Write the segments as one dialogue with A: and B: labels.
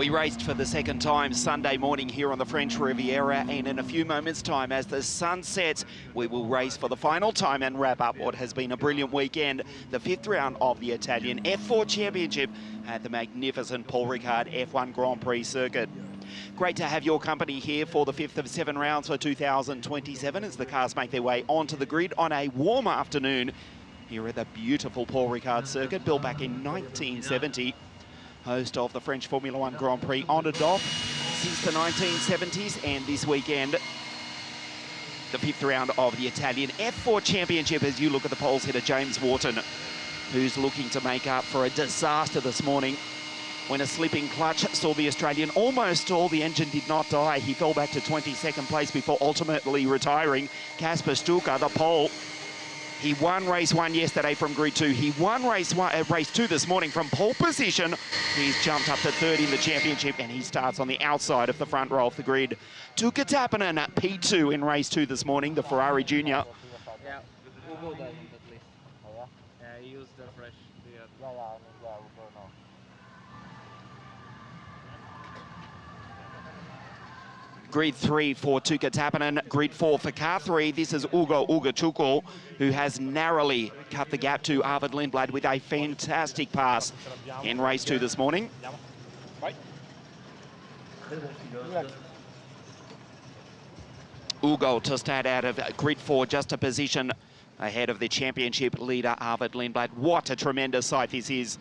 A: We raced for the second time Sunday morning here on the French Riviera, and in a few moments' time, as the sun sets, we will race for the final time and wrap up what has been a brilliant weekend, the fifth round of the Italian F.4 Championship at the magnificent Paul Ricard F1 Grand Prix circuit. Great to have your company here for the fifth of 7 rounds for 2027 as the cars make their way onto the grid on a warm afternoon here at the beautiful Paul Ricard Circuit, built back in 1970. Host of the French Formula One Grand Prix, on and off since the 1970s, and this weekend the fifth round of the Italian F4 Championship as you look at the poles hitter James Wharton, who's looking to make up for a disaster this morning when a slipping clutch saw the Australian almost stall. The engine did not die. He fell back to 22nd place before ultimately retiring. Kasper Stuka, the pole. He won race 1 yesterday from grid 2. He won race 2 this morning from pole position. He's jumped up to third in the championship, and he starts on the outside of the front row of the grid. Tuukka Tappinen at P2 in race 2 this morning, the Ferrari Junior.
B: Yeah, Ugo does it at least. Yeah, he used the fresh beer.
A: Grid 3 for Tuukka Tappinen, grid 4 for car 3. This is Ugo Ugachuku, who has narrowly cut the gap to Arvid Lindblad with a fantastic pass in race 2 this morning. Ugo to start out of grid 4, just a position ahead of the championship leader Arvid Lindblad. What a tremendous sight this is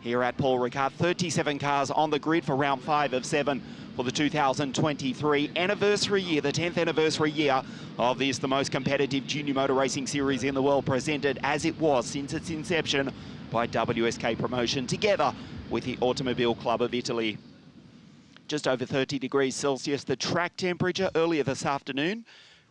A: here at Paul Ricard. 37 cars on the grid for round 5 of 7 for the 2023 anniversary year, the 10th anniversary year of this, the most competitive junior motor racing series in the world, presented as it was since its inception by WSK Promotion, together with the Automobile Club of Italy. Just over 30 degrees Celsius, the track temperature earlier this afternoon,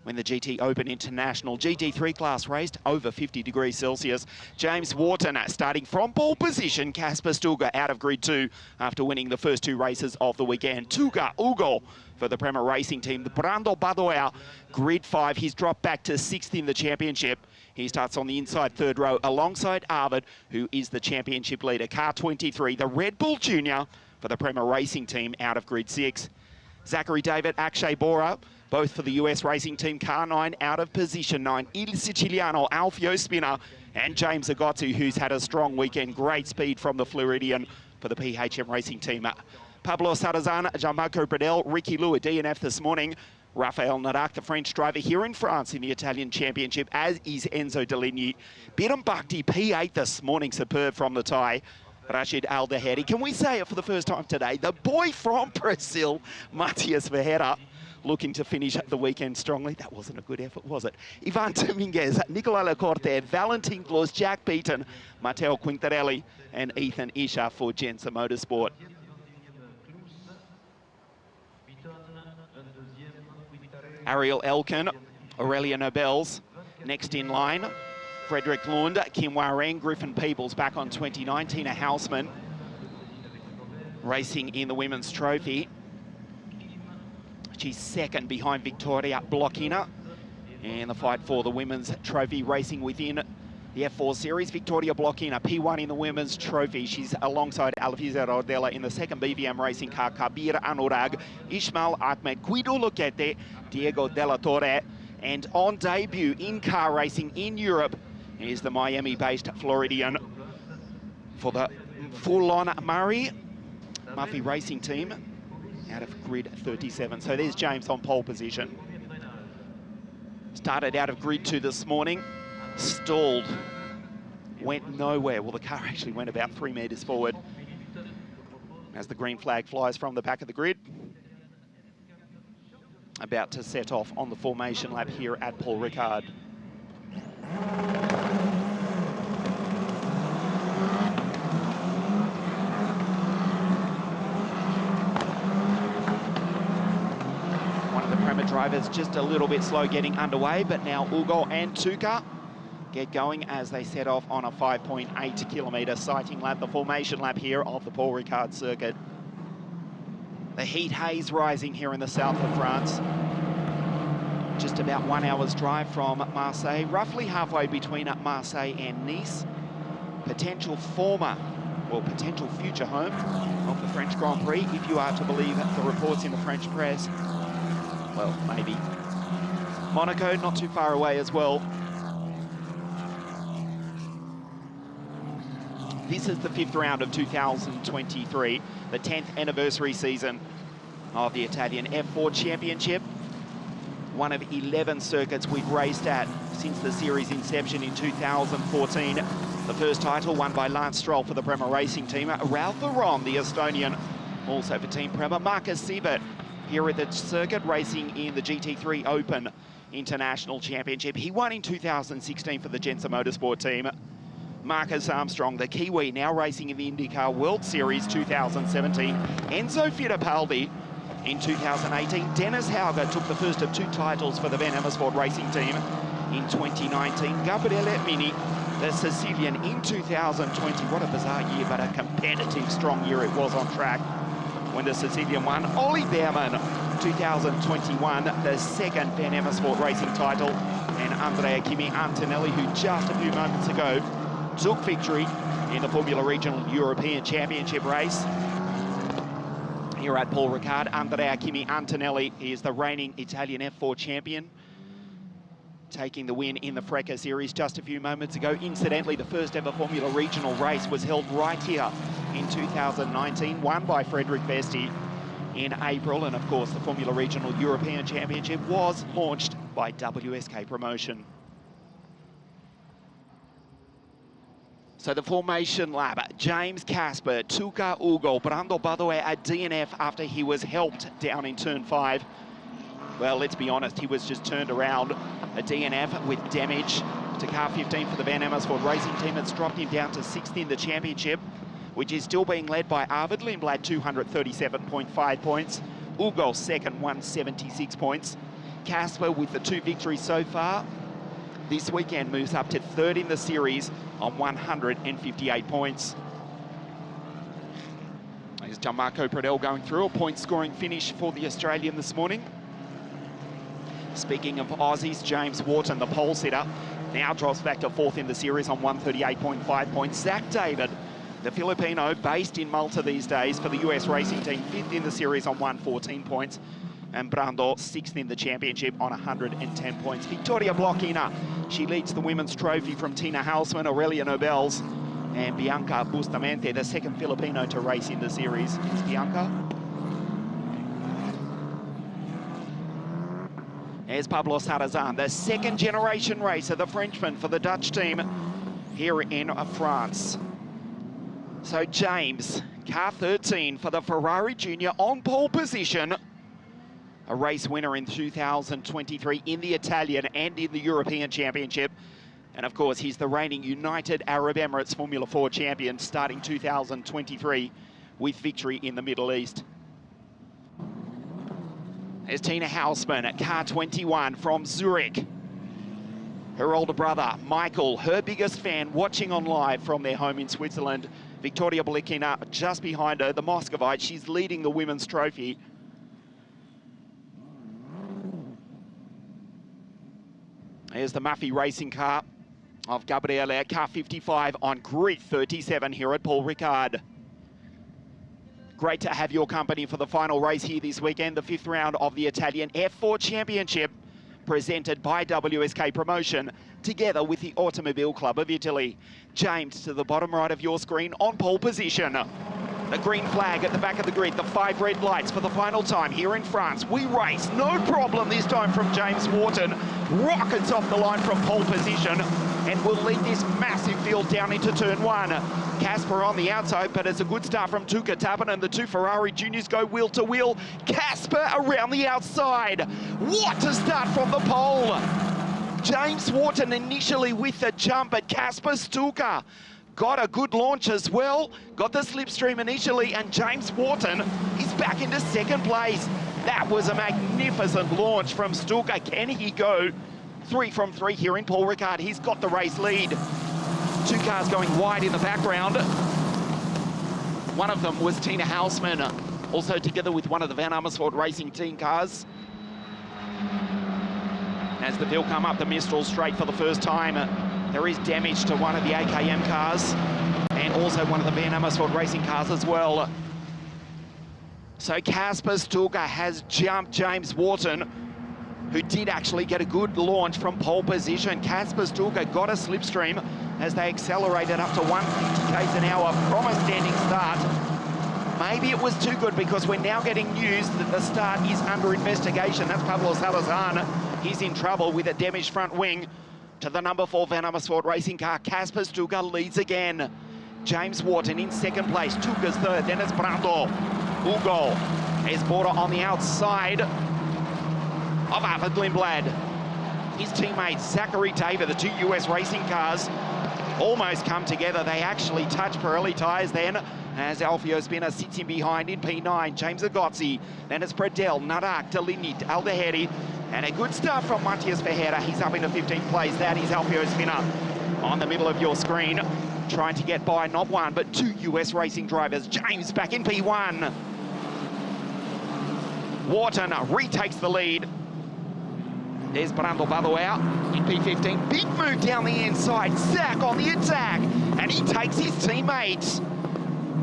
A: when the GT Open International GT3 class raced, over 50 degrees Celsius. James Wharton starting from pole position. Kasper Stuka out of grid 2 after winning the first 2 races of the weekend. Tuukka Ugo for the Prema Racing team. The Brando Badoer, grid 5. He's dropped back to 6th in the championship. He starts on the inside third row alongside Arvid, who is the championship leader. Car 23, the Red Bull Junior for the Prema Racing team out of grid 6. Zachary David, Akshay Bora, both for the US Racing Team, car 9 out of position 9. Il Siciliano, Alfio Spinner, and James Agotzi, who's had a strong weekend. Great speed from the Floridian for the PHM Racing Team. Pablo Sarrazin, Jean-Marco Bradel, Ricky Lou at DNF this morning. Raphael Nadak, the French driver here in France in the Italian Championship, as is Enzo Deligny. Biram Bakhti, P8 this morning, superb from the tie. Rashid Al-Daheri, can we say it for the first time today? The boy from Brazil, Matias Verreira, looking to finish the weekend strongly. That wasn't a good effort, was it? Ivan Dominguez, Nicola Lacorte, Valentin Claus, Jack Beaton, Matteo Quintarelli, and Ethan Isha for Gensa Motorsport. Ariel Elkin, Aurelia Nobels, next in line. Frederick Lund, Kim Wareng, Griffin Peebles back on 29. Tina Hausman racing in the Women's Trophy. She's second behind Victoria Blochina in the fight for the Women's Trophy, racing within the F4 Series. Victoria Blochina, P1 in the Women's Trophy. She's alongside Alvisa Rodella in the second BVM racing car. Kabir Anurag, Ismail Ahmed, Guido Luquete, Diego Della Torre. And on debut in car racing in Europe is the Miami-based Floridian for the Fulon Murray Murphy Racing Team out of grid 37. So there's James on pole position. Started out of grid 2 this morning, stalled, went nowhere. Well, the car actually went about 3 meters forward as the green flag flies from the back of the grid. About to set off on the formation lap here at Paul Ricard. One of the Prema drivers just a little bit slow getting underway, but now Ugo and Tuukka get going as they set off on a 5.8 kilometre sighting lap, the formation lap here of the Paul Ricard circuit. The heat haze rising here in the south of France. Just about 1 hour's drive from Marseille, roughly halfway between Marseille and Nice. Potential former well, potential future home of the French Grand Prix, if you are to believe the reports in the French press. Well, maybe. Monaco, not too far away as well. This is the 5th round of 2023, the 10th anniversary season of the Italian F4 Championship. One of 11 circuits we've raced at since the series inception in 2014. The first title won by Lance Stroll for the Prema Racing team. Ralph Aron, the Estonian, also for Team Prema. Marcus Siebert here at the circuit, racing in the GT3 Open International Championship. He won in 2016 for the Gensa Motorsport team. Marcus Armstrong, the Kiwi, now racing in the IndyCar World Series 2017. Enzo Fittipaldi in 2018. Dennis Hauger took the first of 2 titles for the Van Amersfoort Racing team in 2019. Gabriele Mini, the Sicilian, in 2020. What a bizarre year, but a competitive, strong year it was on track when the Sicilian won. Ollie Behrman, 2021, the second Van Amersfoort Racing title. And Andrea Kimi Antonelli, who just a few moments ago took victory in the Formula Regional European Championship race. Here at Paul Ricard, Andrea Kimi Antonelli is the reigning Italian F4 champion, taking the win in the Freca Series just a few moments ago. Incidentally, the first ever Formula Regional race was held right here in 2019, won by Frederick Vesti in April. And of course, the Formula Regional European Championship was launched by WSK Promotion. So the formation lap, James Casper, Tuca Ugo, Brando Badoe at DNF after he was helped down in turn 5. Well, let's be honest, he was just turned around. A DNF with damage to car 15 for the Van Amersfoort Racing team. It's dropped him down to 6th in the championship, which is still being led by Arvid Lindblad, 237.5 points. Ugo second, 176 points. Casper with the 2 victories so far this weekend moves up to 3rd in the series on 158 points. There's Gianmarco Pradel going through a point-scoring finish for the Australian this morning. Speaking of Aussies, James Wharton, the pole sitter, now drops back to 4th in the series on 138.5 points. Zach David, the Filipino, based in Malta these days for the US racing team, 5th in the series on 114 points. And Brando, 6th in the championship on 110 points. Victoria Blochina, she leads the women's trophy from Tina Hausmann, Aurelia Nobels, and Bianca Bustamante, the second Filipino to race in the series. It's Bianca. There's Pablo Sarrazin, the second generation racer, the Frenchman for the Dutch team here in France. So James, car 13 for the Ferrari Junior, on pole position. A race winner in 2023 in the Italian and in the European Championship. And of course, he's the reigning United Arab Emirates Formula 4 champion starting 2023 with victory in the Middle East. There's Tina Hausmann at car 21 from Zurich. Her older brother, Michael, her biggest fan, watching on live from their home in Switzerland. Victoria Blochina just behind her, the Moscovite. She's leading the women's trophy. Here's the Muffy racing car of Gabriele at car 55 on grid 37 here at Paul Ricard. Great to have your company for the final race here this weekend, the 5th round of the Italian F4 Championship, presented by WSK Promotion, together with the Automobile Club of Italy. James, to the bottom right of your screen, on pole position. The green flag at the back of the grid, the 5 red lights for the final time here in France. We race, no problem this time from James Wharton. Rockets off the line from pole position and will lead this massive field down into turn 1. Casper on the outside, but it's a good start from Tuca Tappanen. The 2 Ferrari juniors go wheel to wheel. Casper around the outside. What a start from the pole. James Wharton initially with the jump, but Casper Stuka got a good launch as well, got the slipstream initially, and James Wharton is back into 2nd place. That was a magnificent launch from Stuka. Can he go 3 from 3 here in Paul Ricard? He's got the race lead. 2 cars going wide in the background. One of them was Tina Hausmann, also together with one of the Van Amersfoort Racing team cars. As the field come up the Mistral straight for the first time, there is damage to one of the AKM cars. And also one of the Van Amersfoort racing cars as well. So Casper Stuka has jumped James Wharton, who did actually get a good launch from pole position. Casper Stuka got a slipstream as they accelerated up to 150 k's an hour from a standing start. Maybe it was too good, because we're now getting news that the start is under investigation. That's Pablo Salazar. He's in trouble with a damaged front wing to the number 4 Van Amersfoort racing car. Casper Stuka leads again. James Wharton in second place. Stuka's third. Then it's Brando. Hugo is Border on the outside of Arvid Lindblad. His teammate Zachary David, the 2 US racing cars, almost come together. They actually touch Pirelli tyres then, as Alfio Spinner sits in behind in P9. James Agozzi, then it's Bredel, Narak, Deligny, Aldeheri, and a good start from Matias Ferreira. He's up into 15th place. That is Alfio Spinner on the middle of your screen, trying to get by not one, but 2 US racing drivers. James back in P1. Wharton retakes the lead. There's Brando Badoer in P15. Big move down the inside. Zach on the attack. And he takes his teammates.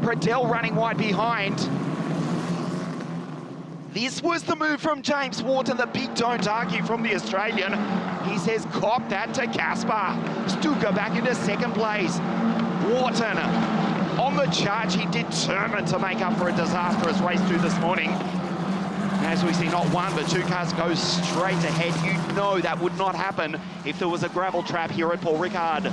A: Bredel running wide behind. This was the move from James Wharton, the big don't argue from the Australian. He says, cop that to Casper. Stuka back into second place. Wharton on the charge. He determined to make up for a disastrous race 2 this morning. As we see, not 1 but 2 cars go straight ahead. You know that would not happen if there was a gravel trap here at Paul Ricard.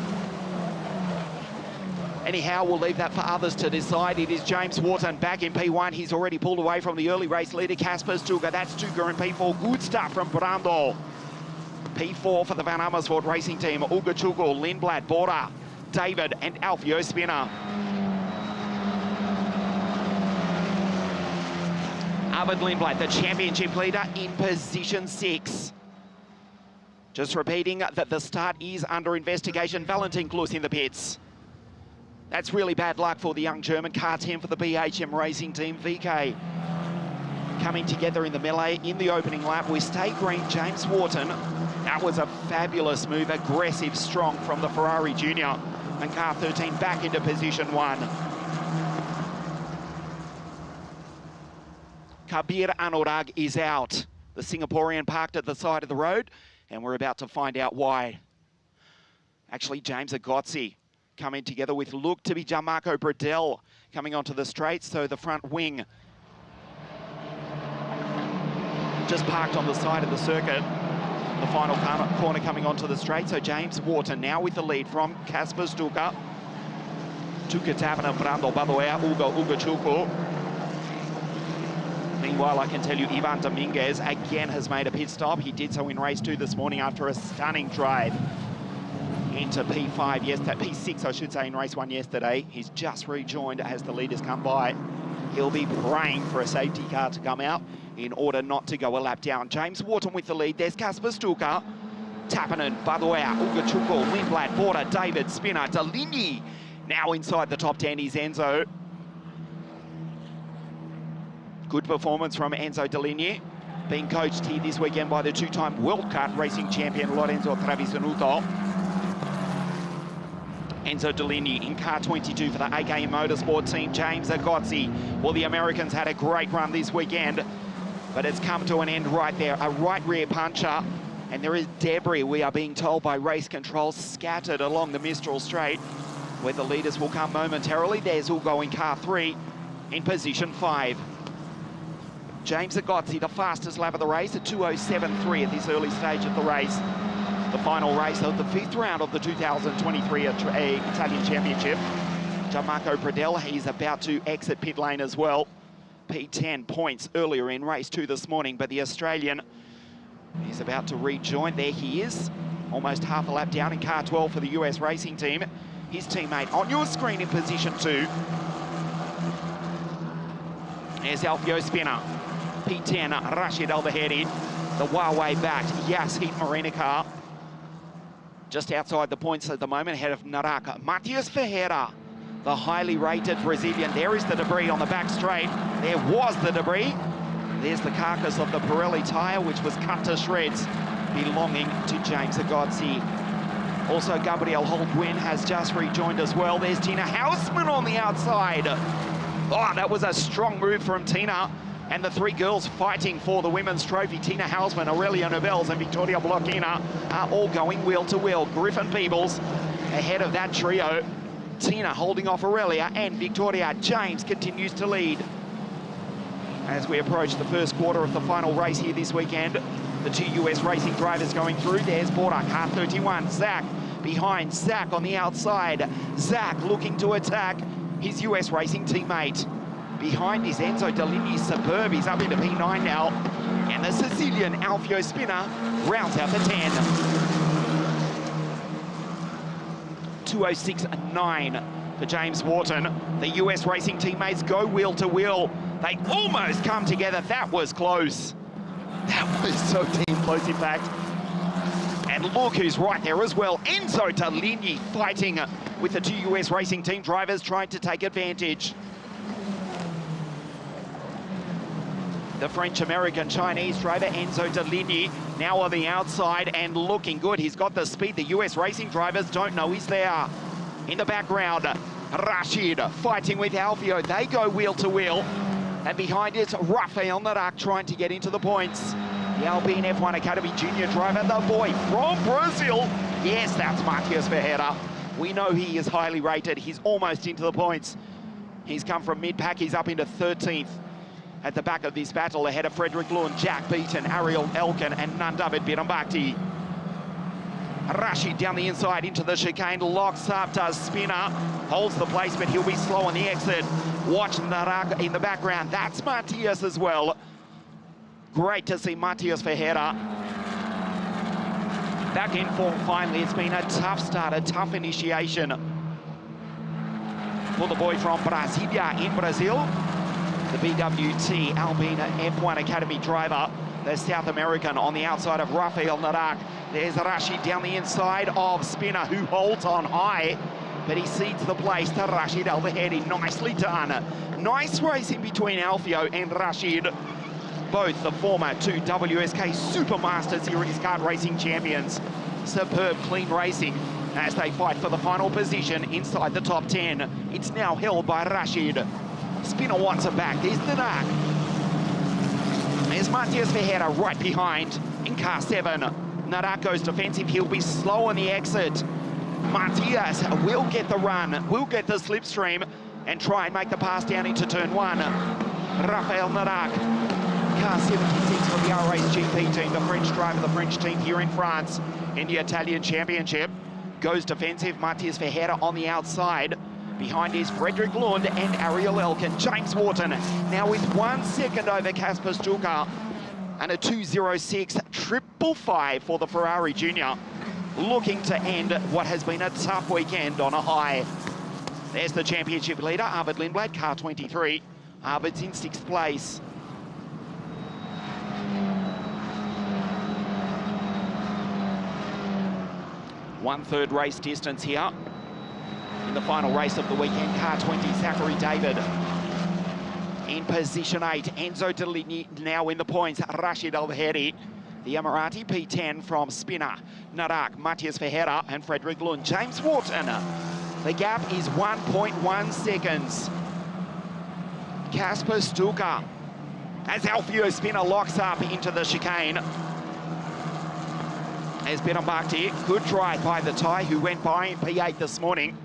A: Anyhow, we'll leave that for others to decide. It is James Wharton back in P1. He's already pulled away from the early race leader, Casper Stuka. That's Stuka in P4. Good start from Brando. P4 for the Van Amersfoort racing team. Uga Chugul, Lindblad, Border, David, and Alfio Spinner. Arvid Lindblad, the championship leader, in position 6. Just repeating that the start is under investigation. Valentin Klus in the pits. That's really bad luck for the young German. Car 10 for the BHM racing team. VK coming together in the melee in the opening lap. We stay green. James Wharton. That was a fabulous move. Aggressive, strong from the Ferrari Junior. And car 13 back into position 1. Kabir Anurag is out. The Singaporean parked at the side of the road, and we're about to find out why. Actually, James Agozzi coming together with look to be Gianmarco Bredel coming onto the straight, so the front wing just parked on the side of the circuit. The final corner coming onto the straight, so James Wharton now with the lead from Casper Stuka. Tuka Tapana, Brando Badoer, Uga Chukwu. Meanwhile, I can tell you, Ivan Dominguez again has made a pit stop. He did so in race 2 this morning after a stunning drive into P5 yesterday, P6 I should say, in race 1 yesterday. He's just rejoined as the leaders come by. He'll be praying for a safety car to come out in order not to go a lap down. James Wharton with the lead. There's Casper Stuka, Tappanen, Badoer, Uga Chukwu, Lindblad, Border, David, Spinner, Deligny. Now inside the top 10 is Enzo. Good performance from Enzo Deligny, being coached here this weekend by the 2-time World Kart racing champion Lorenzo Travisanuto. Enzo Deligny in car 22 for the AKM Motorsport team. James Agozzi. Well, the Americans had a great run this weekend, but it's come to an end right there. A right rear puncher, and there is debris, we are being told by race control, scattered along the Mistral Straight, where the leaders will come momentarily. There's Ugo in car 3 in position 5. James Agozzi, the fastest lap of the race at 2:07.3 at this early stage of the race. The final race of the 5th round of the 2023 Italian Championship. Gianmarco Bredel, he's about to exit pit lane as well. P10 points earlier in race 2 this morning, but the Australian is about to rejoin. There he is, almost half a lap down in car 12 for the US racing team. His teammate on your screen in position 2. There's Alfio Spinner. P10, Rashid Albaheri, the Huawei-backed Yashid Marina car. Just outside the points at the moment, ahead of Naraka. Matias Ferreira, the highly rated Brazilian. There is the debris on the back straight. There was the debris. There's the carcass of the Pirelli tyre, which was cut to shreds, belonging to James Agozzi. Also, Gabriel Holguin has just rejoined as well. There's Tina Hausmann on the outside. Oh, that was a strong move from Tina. And the three girls fighting for the women's trophy, Tina Hausmann, Aurelia Nobels and Victoria Blochina, are all going wheel to wheel. Griffin Peebles ahead of that trio. Tina holding off Aurelia, and Victoria James continues to lead. As we approach the first quarter of the final race here this weekend, the two US racing drivers going through. There's Border, car 31, Zach behind, Zach on the outside. Zach looking to attack his US racing teammate. Behind is Enzo Deligny, superb, he's up into P9 now. And the Sicilian Alfio Spinner rounds out the 10. 2:06.9 for James Wharton. The US racing teammates go wheel to wheel. They almost come together. That was close. That was so damn close, in fact. And look who's right there as well. Enzo Deligny fighting with the two US racing team drivers, trying to take advantage. The French-American Chinese driver Enzo Deligny now on the outside and looking good. He's got the speed the US racing drivers don't know he's there. In the background, Rashid fighting with Alfio. They go wheel to wheel. And behind it's Rafael Narak trying to get into the points. The Alpine F1 Academy junior driver, the boy from Brazil. Yes, that's Matias Ferreira. We know he is highly rated. He's almost into the points. He's come from mid-pack. He's up into 13th. At the back of this battle, ahead of Frederick Lund, Jack Beaton, Ariel Elkin, and Nandavid Birambakti. Rashid down the inside into the chicane, locks up, does Spinner, holds the place, but he'll be slow on the exit. Watch Narak in the background. That's Matias as well. Great to see Matias Ferreira back in form finally. It's been a tough start, a tough initiation for the boy from Brasilia in Brazil. The BWT Alpine F1 Academy driver, the South American on the outside of Rafael Narak. There's Rashid down the inside of Spinner, who holds on high, but he cedes the place to Rashid Al-Bahedi. Nicely done. Nice racing between Alfio and Rashid, both the former two WSK Supermaster Series kart racing champions. Superb, clean racing as they fight for the final position inside the top 10. It's now held by Rashid. Spinner wants it back. There's Narak. There's Matias Ferreira right behind in car 7. Narak goes defensive. He'll be slow on the exit. Matias will get the run, will get the slipstream, and try and make the pass down into turn 1. Rafael Narak, car 76 for the R-Race GP team, the French driver, the French team here in France in the Italian Championship. Goes defensive. Matias Ferreira on the outside. Behind is Frederick Lund and Ariel Elkin. James Wharton now with 1 second over Kasper Stuka, and a 2:06.555 for the Ferrari Junior, looking to end what has been a tough weekend on a high. There's the championship leader, Arvid Lindblad, car 23. Arvid's in 6th place. One-third race distance here. In the final race of the weekend, car 20, Zachary David in position 8. Enzo Deligny now in the points. Rashid Al-Bahedi, the Emirati, P10 from Spinner. Narak, Matias Ferreira, and Frederick Lund. James Wharton. The gap is 1.1 seconds. Kasper Stuka as Alfio Spinner locks up into the chicane. There's Birambakti. Good drive by the Thai, who went by in P8 this morning.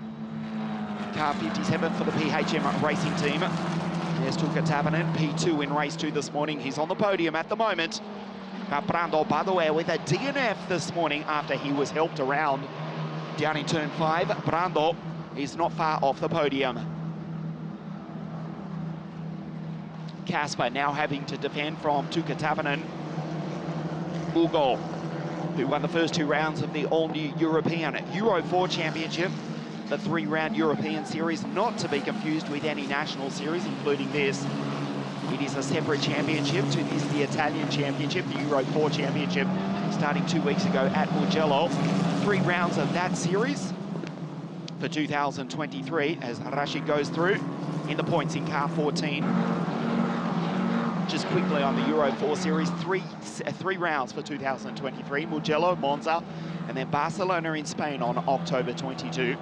A: Car 57 for the PHM racing team. There's Tuka Tavanen, P2 in race 2 this morning. He's on the podium at the moment. But Brando Badaware with a DNF this morning after he was helped around down in turn 5. Brando is not far off the podium. Kasper now having to defend from Tuka Tavanen. Ugo, who won the first 2 rounds of the all-new European Euro 4 Championship. The 3-round European Series, not to be confused with any national series, including this. It is a separate championship to this, the Italian Championship, the Euro 4 Championship, starting 2 weeks ago at Mugello. 3 rounds of that series for 2023 as Rashid goes through in the points in car 14. Just quickly on the Euro 4 Series, three rounds for 2023. Mugello, Monza, and then Barcelona in Spain on October 22.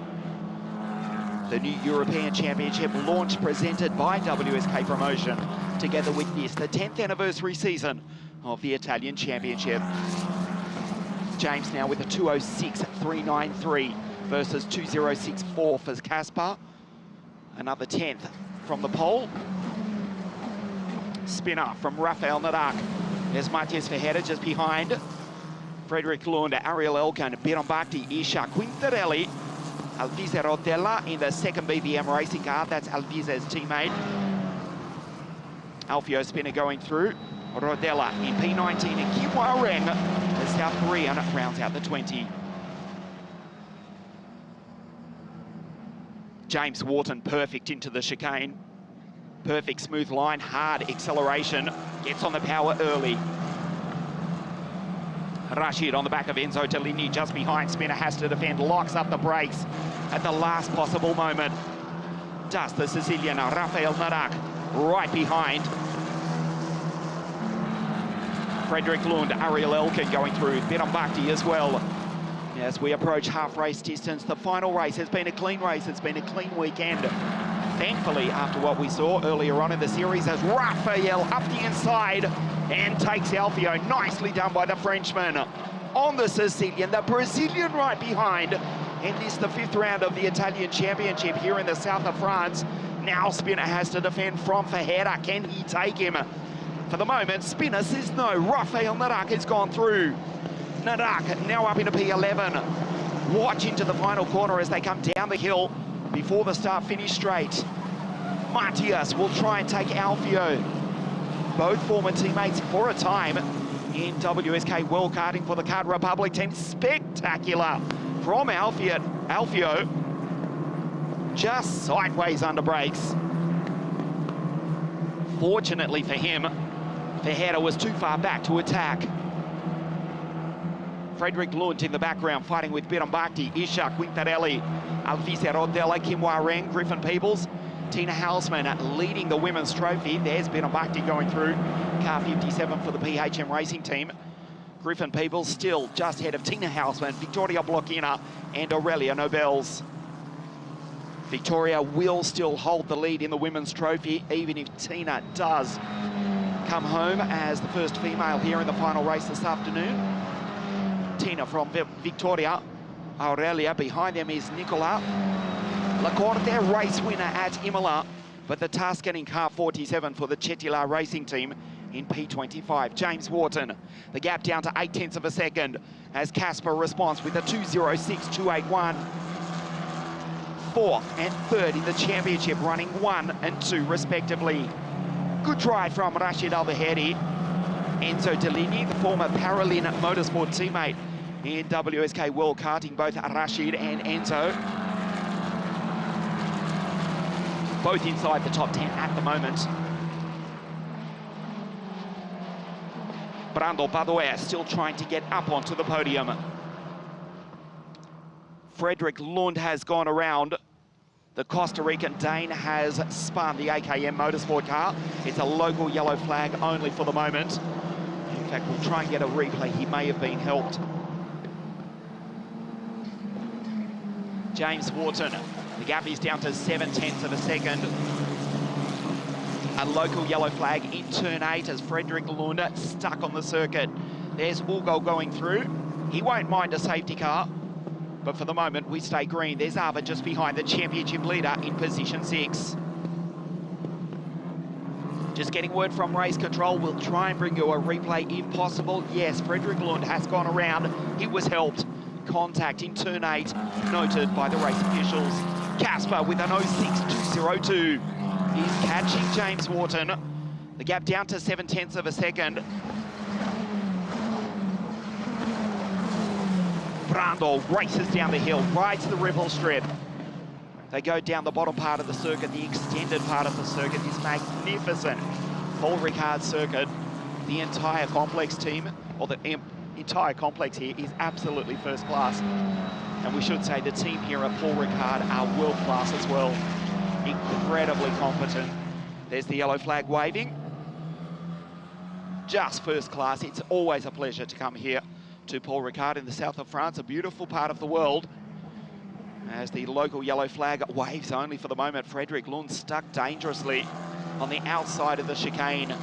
A: The new European Championship launch presented by WSK Promotion, together with this, the 10th anniversary season of the Italian Championship. James now with a 206.393 versus 206.4 for Casper. Another 10th from the pole. Spinner from Rafael Nadal. There's Matthias Verheerder just behind. Frederick Lund, Ariel Elkan, Biron Bakti, Isha Quintarelli, Alvise Rodella in the second BBM racing car. That's Alvise's teammate. Alfio Spinner going through. Rodella in P19 and Kim Hwa-reng, the South Korean, rounds out the 20. James Wharton perfect into the chicane. Perfect smooth line, hard acceleration. Gets on the power early. Rashid on the back of Enzo Tellini, just behind. Spinner has to defend, locks up the brakes at the last possible moment. Does the Sicilian Rafael Nadal right behind. Frederick Lund, Ariel Elkan going through, Biron Bakti as well. As we approach half race distance, the final race has been a clean race. It's been a clean weekend. Thankfully, after what we saw earlier on in the series, as Rafael up the inside and takes Alfio. Nicely done by the Frenchman. On the Sicilian, the Brazilian right behind. And this the 5th round of the Italian Championship here in the south of France. Now Spinner has to defend from Verheerder. Can he take him? For the moment, Spinner says no. Rafael Nadal has gone through. Nadal now up into P11. Watch into the final corner as they come down the hill before the start-finish straight. Matthias will try and take Alfio. Both former teammates for a time in WSK World Karting for the Kart Republic team. Spectacular from Alfio. Just sideways under brakes. Fortunately for him, Verheerder was too far back to attack. Frederick Lund in the background, fighting with Biron Bakti, Isha Quintarelli, Alvise Rodella, Kim Hwa-reng, Griffin Peebles, Tina Hausman leading the women's trophy. There's Biron Bakti going through. Car 57 for the PHM racing team. Griffin Peebles still just ahead of Tina Hausman, Victoria Blochina, and Aurelia Nobels. Victoria will still hold the lead in the women's trophy, even if Tina does come home as the first female here in the final race this afternoon. Tina from Victoria. Aurelia, behind them is Nicola Lacorte, race winner at Imola, but the Tuscan in car 47 for the Chetila racing team in P25. James Wharton, the gap down to 0.8 of a second as Casper responds with a 2:06.281. 4th and 3rd in the championship, running 1 and 2 respectively. Good drive from Rashid Al-Bahedi. Enzo Tellini, the former Paralin Motorsport teammate in WSK World Karting, both Rashid and Enzo. Both inside the top 10 at the moment. Brando Badoer still trying to get up onto the podium. Frederick Lund has gone around. The Costa Rican Dane has spun the AKM Motorsport car. It's a local yellow flag only for the moment. In fact, we'll try and get a replay. He may have been helped. James Wharton, the gap is down to 0.7 of a second. A local yellow flag in turn 8 as Frederick Lund stuck on the circuit. There's Ugo going through. He won't mind a safety car, but for the moment we stay green. There's Ava just behind the championship leader in position 6. Just getting word from race control. We'll try and bring you a replay if possible. Yes, Frederick Lund has gone around. He was helped. Contact in turn 8, noted by the race officials. Casper with an 0.6.202. He's catching James Wharton. The gap down to 0.7 of a second. Brando races down the hill, rides the ripple strip. They go down the bottom part of the circuit, the extended part of the circuit, this magnificent full Ricard Circuit. The entire complex team, or the entire complex here, is absolutely first class. And we should say the team here at Paul Ricard are world class as well. Incredibly competent. There's the yellow flag waving. Just first class. It's always a pleasure to come here to Paul Ricard in the south of France, a beautiful part of the world. As the local yellow flag waves only for the moment, Frederick Lund stuck dangerously on the outside of the chicane.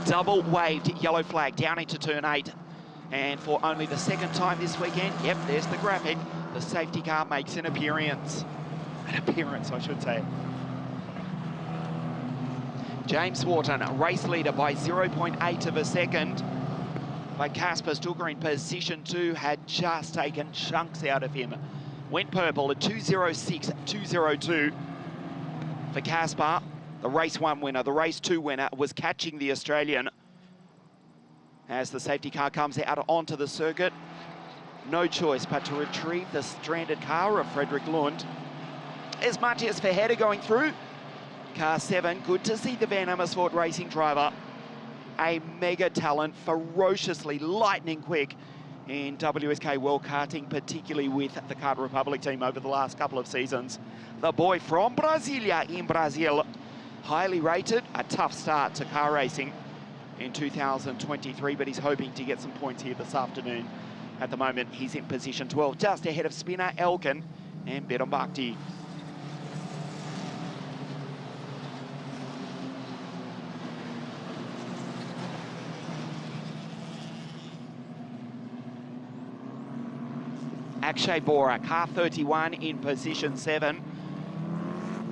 A: Double waved yellow flag down into turn 8. And for only the second time this weekend, yep, there's the graphic, the safety car makes an appearance. I should say. James Wharton, race leader by 0.8 of a second. But Casper Stuka in position 2 had just taken chunks out of him. Went purple at 2:06.202 for Casper. The race 1 winner, the race 2 winner was catching the Australian. As the safety car comes out onto the circuit, no choice but to retrieve the stranded car of Frederick Lund. As Matthias Verheerder going through. Car 7, good to see the Van Amersfoort Racing driver. A mega talent, ferociously lightning quick in WSK World Karting, particularly with the Kart Republic team over the last couple of seasons. The boy from Brasilia in Brazil, highly rated, a tough start to car racing in 2023, but he's hoping to get some points here this afternoon. At the moment, he's in position 12, just ahead of Spinner, Elkin and Bedambakti. Akshay Bora, car 31 in position 7.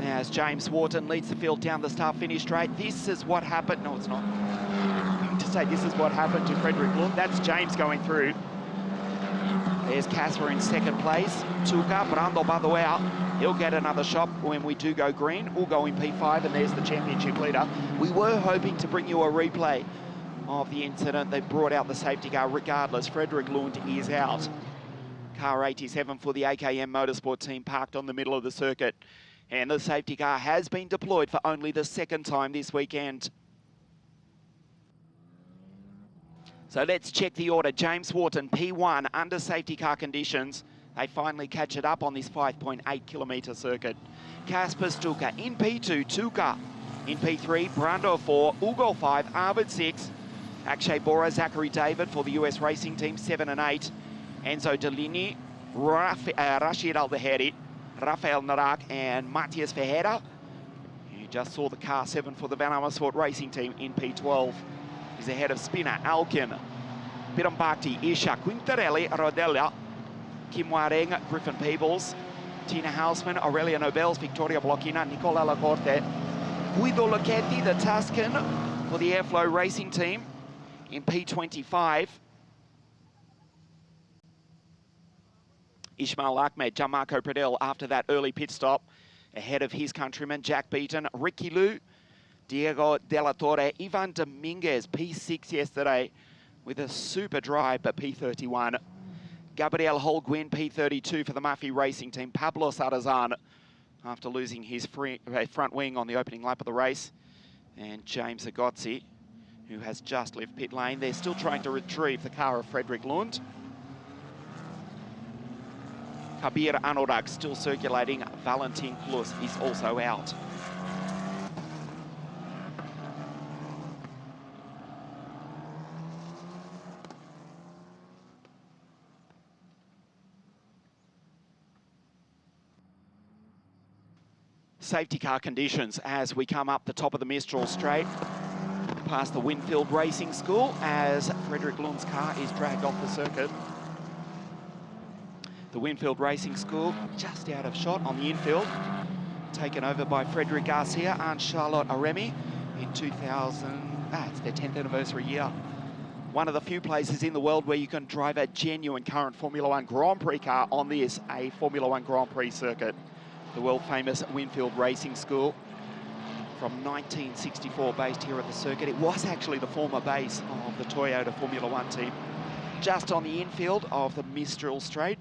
A: As James Wharton leads the field down the start-finish straight. This is what happened. No, it's not. To say this is what happened to Frederick Lund. That's James going through. There's Casper in second place. Tuka, Brando Badoea. He'll get another shot when we do go green. We'll go in P5, and there's the championship leader. We were hoping to bring you a replay of the incident. They brought out the safety car. Regardless, Frederick Lund is out. Car 87 for the AKM Motorsport team parked on the middle of the circuit. And the safety car has been deployed for only the second time this weekend. So let's check the order. James Wharton, P1, under safety car conditions. They finally catch it up on this 5.8 kilometre circuit. Casper Stuka in P2, Tuka in P3, Brando 4, Ugo 5, Arvid 6, Akshay Bora, Zachary David for the US racing team, 7 and 8. Enzo Delini, Rashid Al-Daheri, Rafael Narak and Matthias Verheerder. You just saw the car 7 for the Van Amersfoort racing team in P12. He's ahead of Spinner, Alkin, Bedambakti, Isha, Quintarelli, Rodella, Kim Wareng, Griffin Peebles, Tina Hausman, Aurelia Nobels, Victoria Blochina, Nicola Lacorte, Guido Lucchetti, the Tuscan for the Airflow racing team in P25. Ishmael Ahmed, Gianmarco Pradell after that early pit stop, ahead of his countrymen, Jack Beaton, Ricky Liu, Diego De La Torre, Ivan Dominguez, P6 yesterday with a super drive, but P31. Gabriel Holguin, P32 for the Murphy racing team, Pablo Sarazan after losing his front wing on the opening lap of the race, and James Agozzi, who has just left pit lane. They're still trying to retrieve the car of Frederick Lund. Kabir Anurag still circulating. Valentin Klus is also out. Safety car conditions as we come up the top of the Mistral Straight past the Winfield Racing School as Frederick Lund's car is dragged off the circuit. The Winfield Racing School just out of shot on the infield, taken over by Frederic Garcia and Charlotte Aremi in 2000. It's their 10th anniversary year. One of the few places in the world where you can drive a genuine current Formula One Grand Prix car on this, a Formula One Grand Prix circuit. The world famous Winfield Racing School from 1964, based here at the circuit. It was actually the former base of the Toyota Formula One team, just on the infield of the Mistral Straight,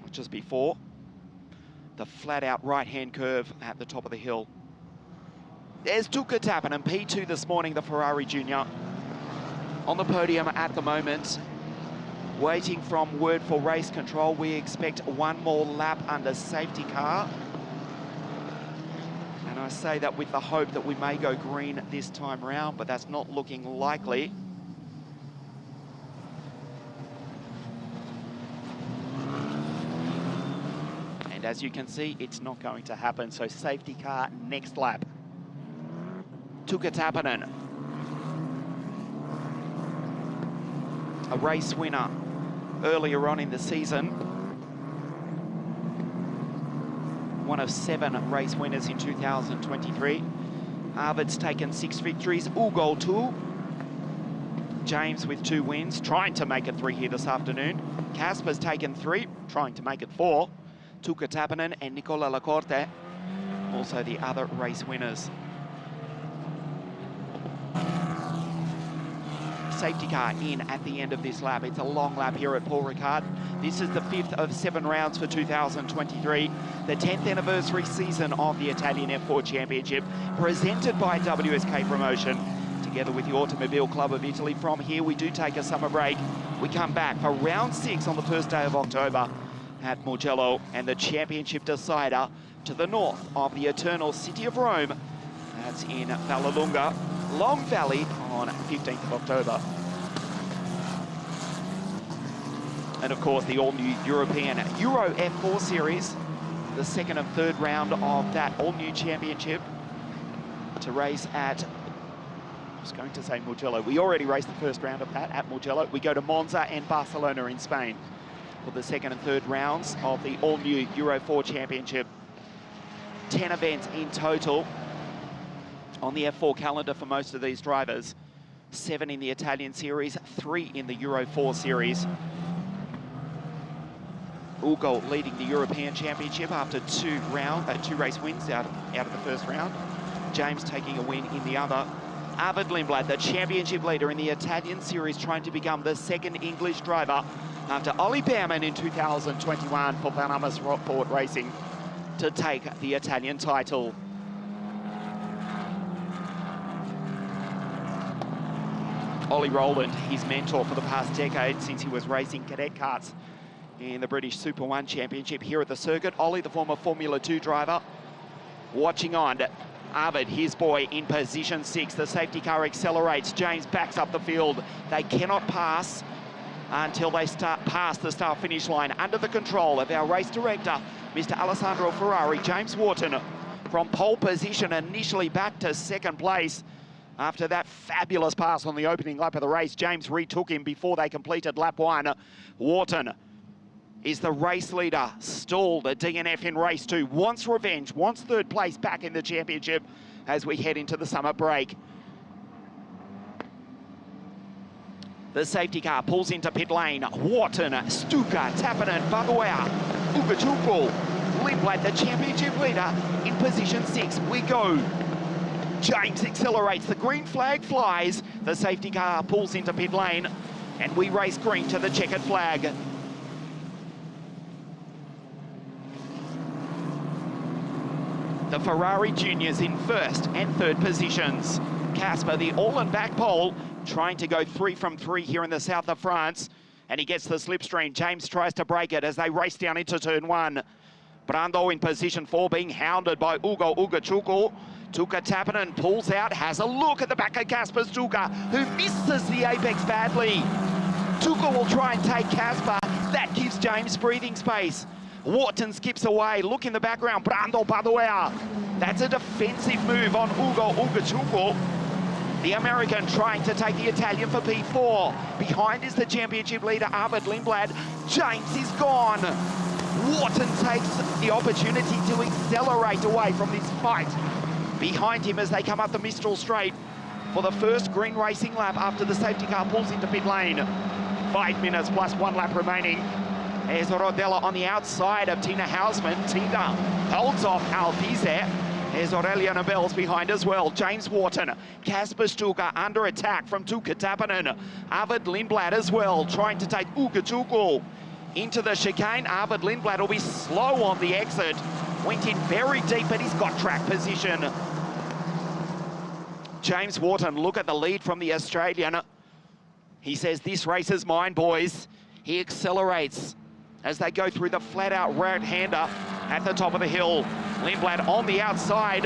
A: which is before the flat-out right-hand curve at the top of the hill. There's Tuka Tappanen, P2 this morning, the Ferrari Junior. On the podium at the moment, waiting from word for race control. We expect one more lap under safety car. And I say that with the hope that we may go green this time round, but that's not looking likely. as you can see, it's not going to happen. So safety car next lap. Tuukka Tappinen, a race winner earlier on in the season. One of 7 race winners in 2023. Arvid's taken 6 victories, Ugo 2. James with 2 wins, trying to make it 3 here this afternoon. Casper's taken 3, trying to make it 4. Tuukka Tappinen and Nicola Lacorte, also the other race winners. Safety car in at the end of this lap. It's a long lap here at Paul Ricard. This is the 5th of 7 rounds for 2023, the 10th anniversary season of the Italian F.4 Championship, presented by WSK Promotion, together with the Automobile Club of Italy. From here, we do take a summer break. We come back for round 6 on the first day of October at Mugello, and the championship decider to the north of the eternal city of Rome. That's in Vallelunga, Long Valley, on 15th of October. And of course, the all-new European Euro F4 Series, the 2nd and 3rd round of that all-new championship, to race at, I was going to say Mugello. We already raced the first round of that at Mugello. We go to Monza and Barcelona in Spain for the 2nd and 3rd rounds of the all-new Euro 4 Championship. 10 events in total on the F4 calendar for most of these drivers. 7 in the Italian series, 3 in the Euro 4 series. Ugo leading the European Championship after 2 race wins out of the first round. James taking a win in the other. Arvid Lindblad, the championship leader in the Italian series, trying to become the 2nd English driver after Ollie Behrman in 2021 for Van Amersfoort Racing to take the Italian title. Ollie Rowland, his mentor for the past decade since he was racing cadet karts in the British Super 1 Championship here at the circuit. Ollie, the former Formula 2 driver, watching on. Arvid, his boy, in position 6. The safety car accelerates. James backs up the field. They cannot pass until they start past the start-finish line under the control of our race director, Mr. Alessandro Ferrari. James Wharton from pole position initially back to 2nd place. After that fabulous pass on the opening lap of the race, James retook him before they completed lap 1. Wharton is the race leader, stalled at DNF in race 2, wants revenge, wants 3rd place back in the championship as we head into the summer break. The safety car pulls into pit lane. Wharton, Stuka, Tappinen, Baguea, Ugachuku, Lindblad, the championship leader, in position 6. We go. James accelerates, the green flag flies, the safety car pulls into pit lane, and we race green to the checkered flag. The Ferrari Juniors in 1st and 3rd positions. Casper, the all-and-back pole, trying to go 3 from 3 here in the south of France, and he gets the slipstream. James tries to break it as they race down into turn 1. Brando in position 4, being hounded by Ugo Ugachuku. Tuukka Tappinen pulls out, has a look at the back of Casper's Tuukka, who misses the apex badly. Tuukka will try and take Casper. That gives James breathing space. Wharton skips away. Look in the background. Brando Baduea. That's a defensive move on Ugo Ugachuku. The American trying to take the Italian for P4. Behind is the championship leader, Arvid Lindblad. James is gone. Wharton takes the opportunity to accelerate away from this fight. Behind him as they come up the Mistral Straight for the first green racing lap after the safety car pulls into pit lane. 5 minutes plus 1 lap remaining. There's Rodella on the outside of Tina Hausmann. Tina holds off Alpizet. There's Aureliana Bells behind as well. James Wharton, Casper Stuka under attack from Tuukka Tappinen. Arvid Lindblad as well, trying to take Ugachuku into the chicane. Arvid Lindblad will be slow on the exit. Went in very deep, but he's got track position. James Wharton, look at the lead from the Australian. He says, this race is mine, boys. He accelerates as they go through the flat-out right-hander at the top of the hill. Lindblad on the outside.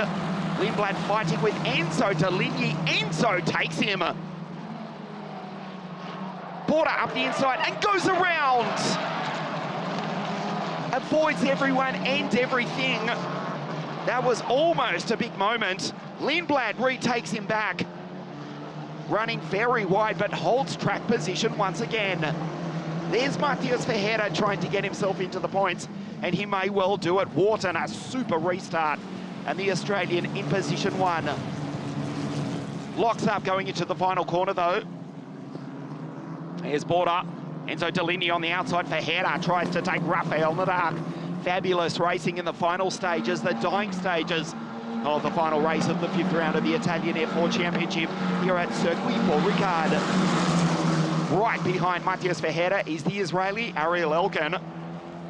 A: Lindblad fighting with Enzo Deligny. Enzo takes him. Porter up the inside and goes around. avoids everyone, ends everything. That was almost a big moment. Lindblad retakes him back. Running very wide, but holds track position once again. There's Matthias Verheerder trying to get himself into the points, and he may well do it. Wharton, a super restart, and the Australian in position 1. Locks up going into the final corner, though. Here's Border. Enzo Deligny on the outside. Verheerder tries to take Rafael Nadal. Fabulous racing in the final stages, the dying stages of the final race of the 5th round of the Italian F4 Championship here at Circuit for Ricard. Right behind Matthias Verheerder is the Israeli Ariel Elkan.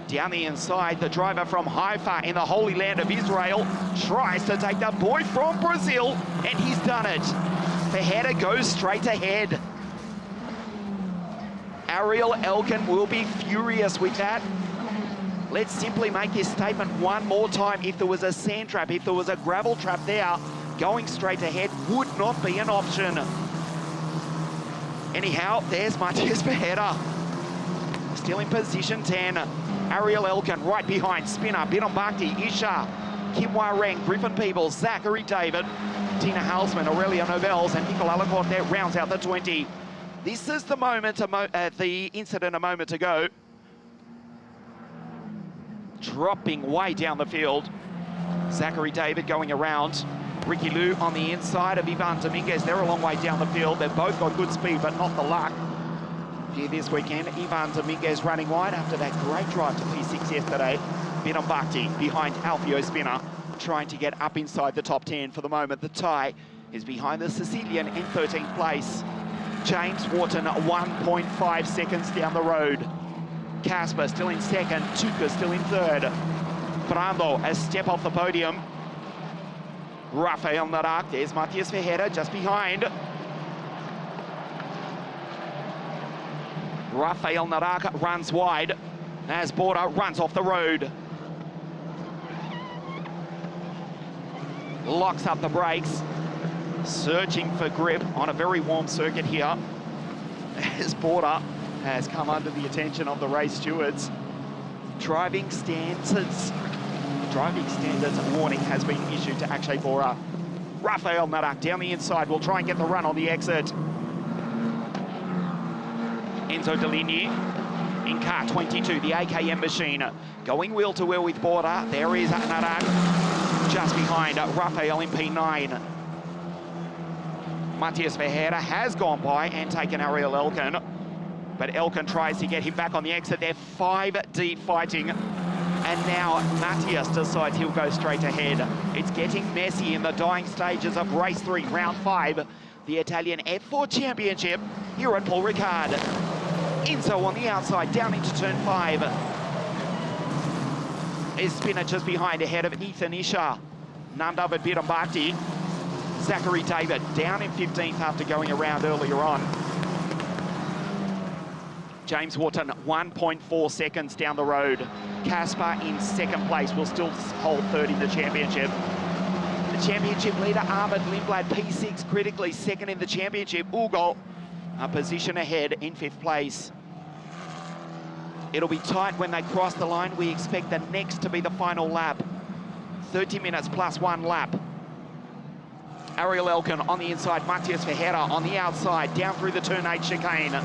A: Down the inside, the driver from Haifa in the Holy Land of Israel tries to take the boy from Brazil, and he's done it. Verheerder goes straight ahead. Ariel Elkan will be furious with that. Let's simply make this statement one more time. If there was a sand trap, if there was a gravel trap there, going straight ahead would not be an option. Anyhow, there's Matthias Verheerder. Still in position 10. Ariel Elkan right behind. Spinner, Bidon Bhakti, Isha, Kim Wa-Reng, Griffin Peebles, Zachary David, Tina Halsman, Aurelia Nobels, and Nicola Lacorte there rounds out the 20. This is the moment, the incident a moment ago. Dropping way down the field. Zachary David going around. Ricky Liu on the inside of Ivan Dominguez. They're a long way down the field. They've both got good speed, but not the luck. Here this weekend, Ivan Dominguez running wide after that great drive to P6 yesterday. Bidon Bhakti behind Alfio Spinner, trying to get up inside the top 10 for the moment. The tie is behind the Sicilian in 13th place. James Wharton 1.5 seconds down the road. Casper still in second, Tuka still in third. Brando a step off the podium. Rafael Nadal, there's Matthias Verheerder just behind. Rafael Nadal runs wide as Border runs off the road. Locks up the brakes, searching for grip on a very warm circuit here. As Border has come under the attention of the race stewards. Driving standards warning has been issued to Akshay Bora. Rafael Nadal down the inside will try and get the run on the exit. Enzo Deligny in car 22, the AKM machine, going wheel to wheel with Border. There is Nadal just behind Rafael in P9. Matthias Verheerder has gone by and taken Ariel Elkan, but Elkan tries to get him back on the exit. They're 5 deep fighting, and now Matthias decides he'll go straight ahead. It's getting messy in the dying stages of race 3, round 5, the Italian F4 Championship here at Paul Ricard. Enzo on the outside, down into turn 5. Is Spinner just behind, ahead of Ethan Isha. None other than Bidon Bhakti. Zachary David down in 15th after going around earlier on. James Wharton 1.4 seconds down the road. Casper in second place will still hold third in the championship. The championship leader Ahmed Lindblad P6 critically second in the championship. Ugo a position ahead in 5th place. It'll be tight when they cross the line. We expect the next to be the final lap. 30 minutes plus 1 lap. Ariel Elkan on the inside, Matthias Verheerder on the outside, down through the turn 8 chicane.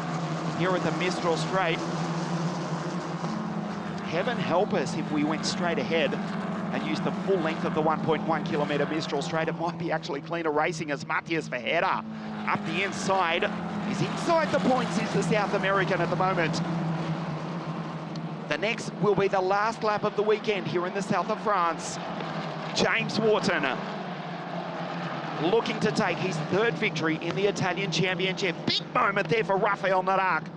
A: Here at the Mistral Straight. Heaven help us if we went straight ahead and used the full length of the 1.1 kilometre Mistral Straight. It might be actually cleaner racing as Matthias Verheerder up the inside. He's inside the points, is the South American at the moment. The next will be the last lap of the weekend here in the south of France. James Wharton looking to take his 3rd victory in the Italian Championship. Big moment there for Rafael Nadal.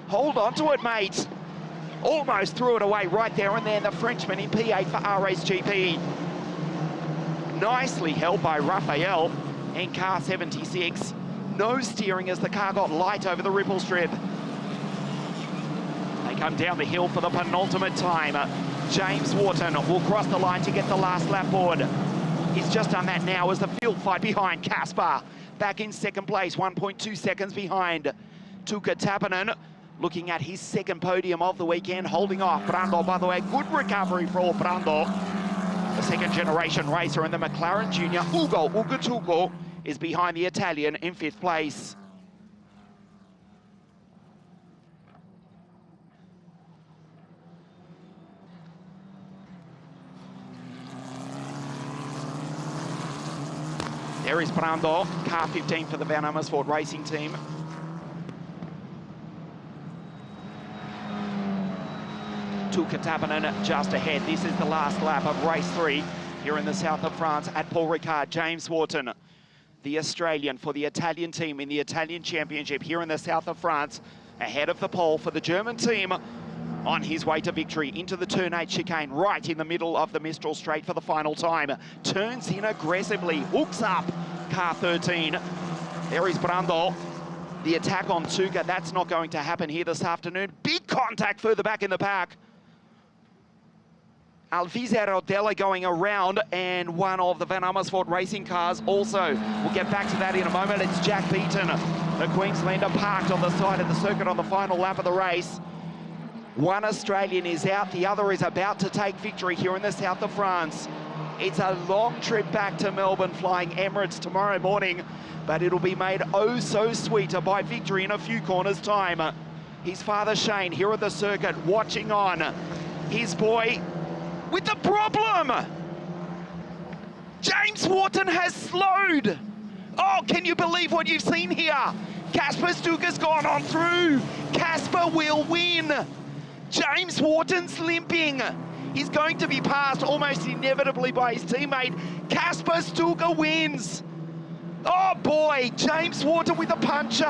A: Hold on to it, mate. Almost threw it away right there and then. The Frenchman in P8 for RSGP. Nicely held by Rafael in car 76. No steering as the car got light over the ripple strip. They come down the hill for the penultimate time. James Wharton will cross the line to get the last lap board. He's just done that now as the field fight behind. Casper back in second place, 1.2 seconds behind. Tuukka Tappinen looking at his second podium of the weekend, holding off Brando, by the way. Good recovery for Brando. The second generation racer in the McLaren Junior, Ugo Ugotugo, is behind the Italian in 5th place. There is Brando, car 15 for the Van Amersfoort racing team. Tuukka Tappinen just ahead. This is the last lap of race 3 here in the south of France at Paul Ricard. James Wharton, the Australian for the Italian team in the Italian Championship here in the south of France, ahead of the pole for the German team on his way to victory into the turn 8 chicane, right in the middle of the Mistral Straight for the final time. Turns in aggressively, hooks up car 13. There is Brando. The attack on Tuukka, that's not going to happen here this afternoon. Big contact further back in the pack. Alvise Rodella going around, and one of the Van Amersfoort racing cars also. We'll get back to that in a moment. It's Jack Beaton, the Queenslander, parked on the side of the circuit on the final lap of the race. One Australian is out, the other is about to take victory here in the south of France. It's a long trip back to Melbourne, flying Emirates tomorrow morning, but it'll be made oh so sweeter by victory in a few corners' time. His father Shane here at the circuit, watching on. His boy with the problem. James Wharton has slowed. Oh, can you believe what you've seen here? Casper Stuka's gone on through. Casper will win. James Wharton's limping. He's going to be passed almost inevitably by his teammate. Casper Stuka wins. Oh boy, James Wharton with a puncher.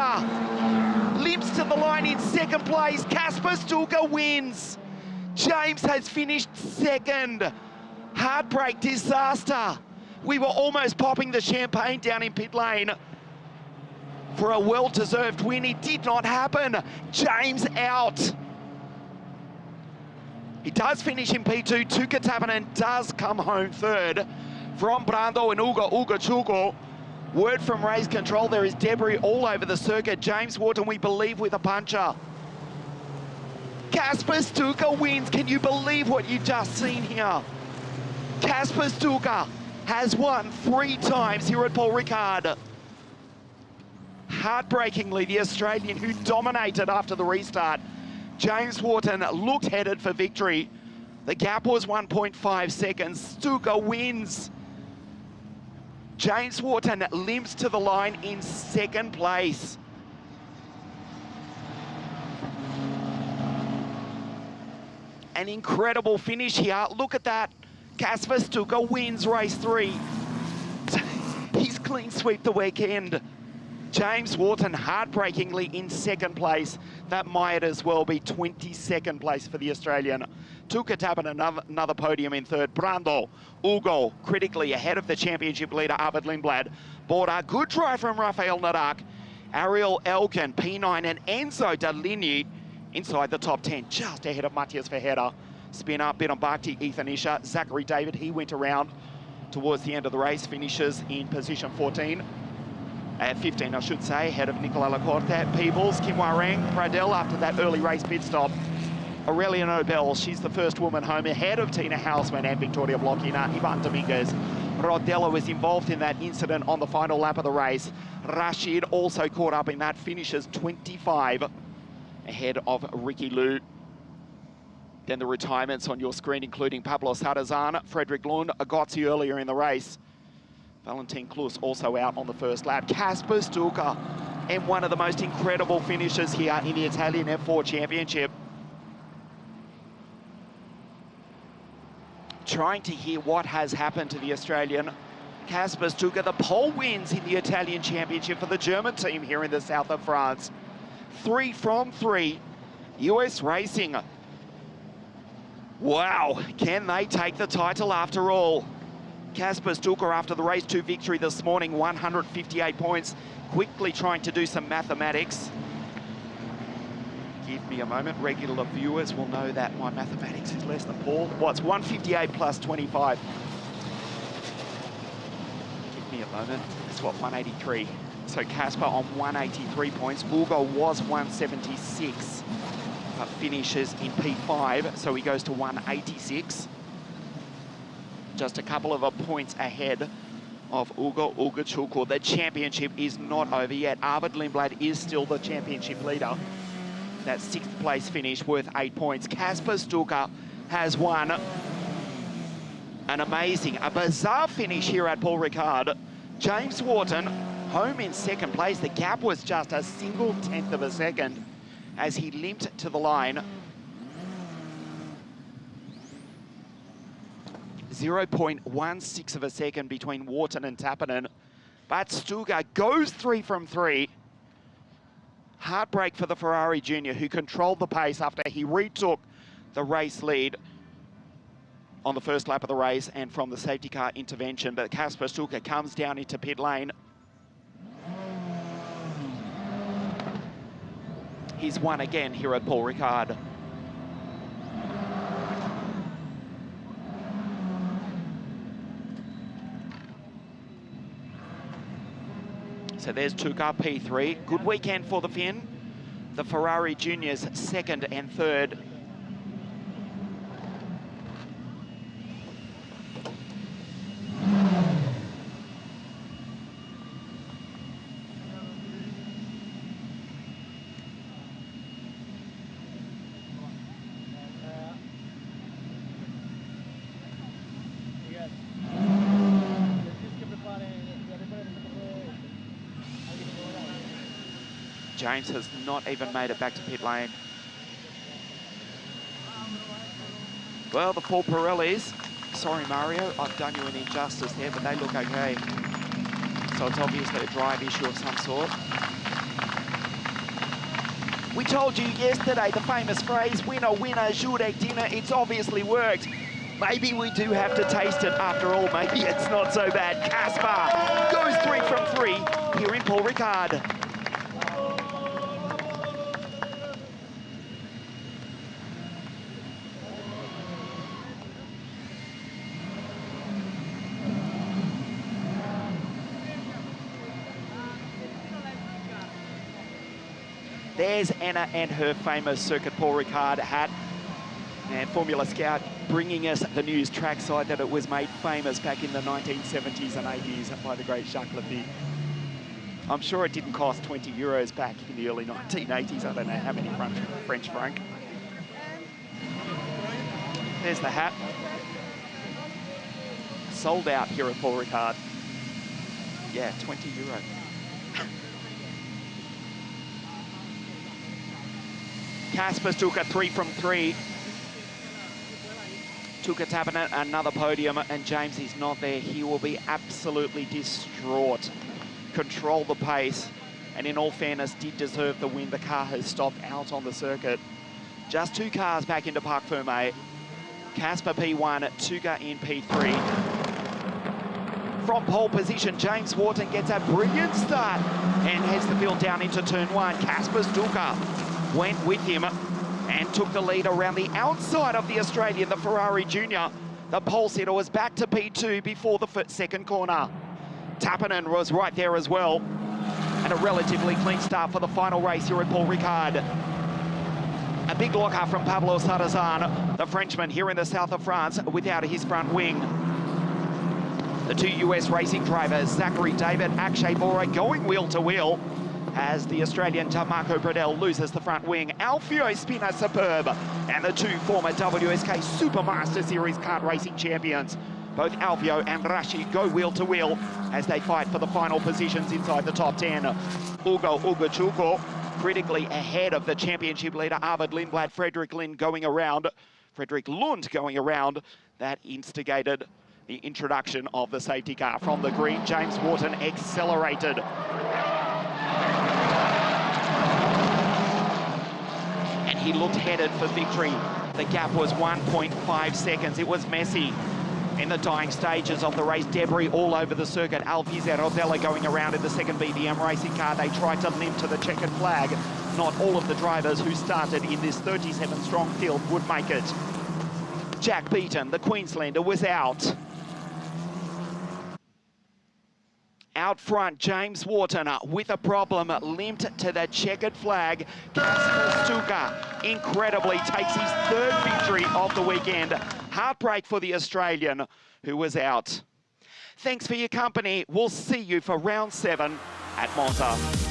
A: Limps to the line in 2nd place. Casper Stuka wins. James has finished 2nd. Heartbreak disaster. We were almost popping the champagne down in pit lane for a well-deserved win. It did not happen. James out. He does finish in P2. Tuukka Tappinen does come home 3rd from Brando and Ugo Ugotugo. Word from race control, there is debris all over the circuit. James Wharton, we believe, with a puncher. Casper Stuka wins. Can you believe what you've just seen here? Casper Stuka has won 3 times here at Paul Ricard. Heartbreakingly, the Australian who dominated after the restart, James Wharton, looked headed for victory. The gap was 1.5 seconds. Stuka wins. James Wharton limps to the line in 2nd place. An incredible finish here. Look at that. Casper Stuka wins race 3. He's clean sweep the weekend. James Wharton heartbreakingly in 2nd place. That might as well be 22nd place for the Australian. Tuukka Tappinen, another podium in 3rd. Brando, Ugo, critically ahead of the championship leader, Arvid Lindblad. Border, good drive from Rafael Nadak. Ariel Elkin, P9, and Enzo Deligny inside the top 10, just ahead of Matthias Verheerder. Spinner, Bidon Bakhti, Ethan Isher, Zachary David, he went around towards the end of the race, finishes in position 14. At 15, I should say, ahead of Nicola Lacorte, Peebles, Kim Wareng, Pradell after that early race pit stop. Aurelia Nobel, she's the first woman home, ahead of Tina Hausman and Victoria Blockina. Ivan Dominguez. Rodella was involved in that incident on the final lap of the race. Rashid also caught up in that, finishes 25 ahead of Ricky Lou. Then the retirements on your screen, including Pablo Sarrazan, Frederick Lund, Agozzi earlier in the race. Valentin Klus also out on the first lap. Casper Stuka, and one of the most incredible finishes here in the Italian F4 Championship. Trying to hear what has happened to the Australian. Casper Stuka, the pole wins in the Italian Championship for the German team here in the south of France. 3 from 3, US Racing. Wow, can they take the title after all? Casper Stuka, after the race 2 victory this morning, 158 points, quickly trying to do some mathematics. Give me a moment. Regular viewers will know that my mathematics is less than Paul. What's 158 plus 25? Give me a moment. That's what, 183. So Casper on 183 points. Ugo was 176. but finishes in P5, so he goes to 186. Just a couple of points ahead of Ugo Ugochukwu. The championship is not over yet. Arvid Lindblad is still the championship leader. That 6th place finish worth 8 points. Kasper Stuka has won a bizarre finish here at Paul Ricard. James Wharton, home in 2nd place. The gap was just a single 1/10 of a second as he limped to the line. 0.16 of a second between Wharton and Tappanen. But Stuka goes 3 from 3. Heartbreak for the Ferrari Junior, who controlled the pace after he retook the race lead on the first lap of the race and from the safety car intervention. But Kasper Stuka comes down into pit lane. He's won again here at Paul Ricard. So there's Stuka, P3. Good weekend for the Finn. The Ferrari Juniors 2nd and 3rd. James has not even made it back to pit lane. Well, the 4 Pirellis, sorry Mario, I've done you an injustice there, but they look okay. So it's obviously a drive issue of some sort. We told you yesterday the famous phrase, winner, winner, jure dinner, it's obviously worked. Maybe we do have to taste it after all. Maybe it's not so bad. Kasper goes 3 from 3 here in Paul Ricard. There's Anna and her famous Circuit Paul Ricard hat. And Formula Scout bringing us the news trackside that it was made famous back in the 1970s and 80s by the great Jacques Lafitte. I'm sure it didn't cost 20 euros back in the early 1980s. I don't know how many French franc. There's the hat. Sold out here at Paul Ricard. Yeah, 20 euro. Kasper Stuka 3 from 3. Tuka Tappanen, another podium, and James is not there. He will be absolutely distraught. Control the pace, and in all fairness, did deserve the win. The car has stopped out on the circuit. Just 2 cars back into Parc Fermé. Kasper P1, Tuka in P3. From pole position, James Wharton gets a brilliant start and heads the field down into turn 1. Kasper Stuka went with him and took the lead around the outside of the Australian, the Ferrari Junior. The pole sitter was back to P2 before the 2nd corner. Tappanen was right there as well. And a relatively clean start for the final race here at Paul Ricard. A big locker from Pablo Sarrazin, the Frenchman here in the south of France, without his front wing. The 2 US racing drivers, Zachary David, Akshay Bora, going wheel to wheel as the Australian Marco Bradell loses the front wing. Alfio Spina superb, and the 2 former WSK Supermaster Series kart racing champions. Both Alfio and Rashid go wheel to wheel as they fight for the final positions inside the top 10. Ugo Ugochukwu critically ahead of the championship leader Arvid Lindblad. Frederick Lund going around that instigated the introduction of the safety car. From the green, James Wharton accelerated. And he looked headed for victory. The gap was 1.5 seconds. It was messy in the dying stages of the race. Debris all over the circuit. Alvise Rosella going around in the 2nd BBM racing car. They tried to limp to the checkered flag. Not all of the drivers who started in this 37-strong field would make it. Jack Beaton, the Queenslander, was out. Out front, James Wharton with a problem, limped to the checkered flag. Kasper Stuka incredibly takes his third victory of the weekend. Heartbreak for the Australian who was out. Thanks for your company. We'll see you for round 7 at Monza.